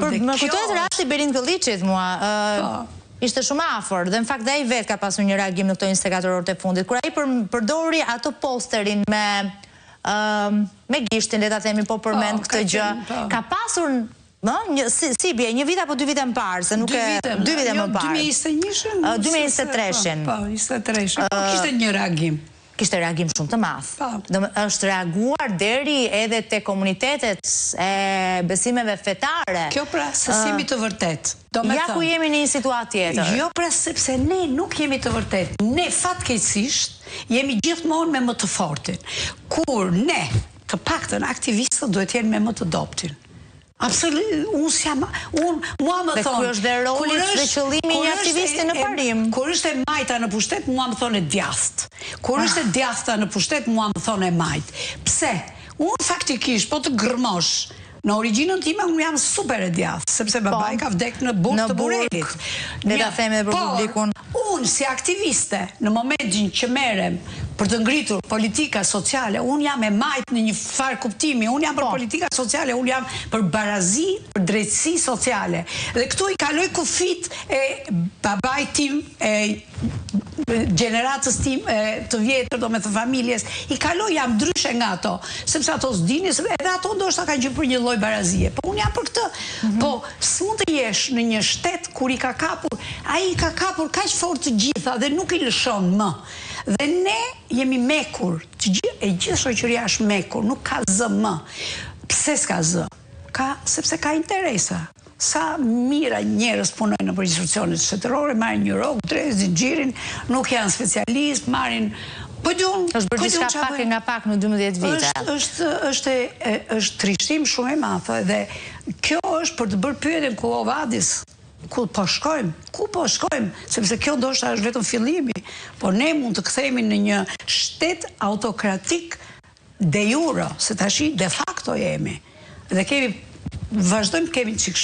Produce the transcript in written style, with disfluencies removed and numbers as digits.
Më kujtohet rasti Berin Këlliçit mua. Ishte shumë afër dhe në fakt dhe ai vetë ka pasur një reagim në këto 24 orët e fundit kur ai përdori ato posterin me gishtin, le ta themi, po përmend këtë gjë. Ka pasur si bje, një vit apo 2 vite më parë, se nuk e 2 vite më parë. 2023-shin. Po, 23-shin. Po, kishte një reagim. Kishte reagim shumë të madh. Është reaguar deri edhe te komunitetet e besimeve fetare. Kjo pra, se jemi të vërtet. Ja ku jemi në një situatë tjetër. Jo pra, sepse ne nuk jemi të vërtet. Ne fatkeqësisht jemi gjithmonë me më të fortin. Kur ne, të paktën aktivistët duhet jenë me më të dobtin. Absolutisht, mua më thonë... Dhe kur është dhe roli dhe qëllimi një aktivisti në parim. Kur është e majta në pushtet, mua më thonë e djathtë. Kur është e djathta në pushtet, mua më thonë e majtë. Pse? Unë faktikisht, po të gërmosh, në origjinën time, unë jam super e djathtë, sepse babaj ka vdek në burg të Burelit. Ne ta themi dhe për publikun. Unë, si aktiviste, në momentin që merrem për të ngritur politika sociale, unë jam e majtë në një farë kuptimi, unë jam për politika sociale, unë jam për barazi, për drejtësi sociale. Dhe këtu i kaloj kufit e babaj tim, e gjeneratës tim të vjetër, do me të familjes, i kaloj jam ndryshe nga ato, sepse ato s'dini, edhe ato ndoshta kanë gjë për një lloj barazie. Po unë jam për këtë. Po s'mund të jesh në një shtet kur i ka kapur, ai i ka kapur kaq fort të gjitha dhe nuk i lëshon më. Dhe ne jemi mekur, e gjithë shoqëria është mekur, nuk ka zë më. Pse s'ka zë? Sepse ka interesa. Sa mira njerëz punojnë në institucionet shtetërore, marrin një rrogë, 3 zinxhirin, nuk janë specialist, marrin është bërë diçka pak e nga pak në 12 vite. Është trishtim shumë e madh dhe kjo është për të bërë pyetjen ku o vadis. Ku po shkojmë, sepse kjo ndoshta është vetëm fillimi, por ne mund të kthehemi në një shtet autokratik de jure, se tash de facto jemi. Dhe vazhdojmë kemi çik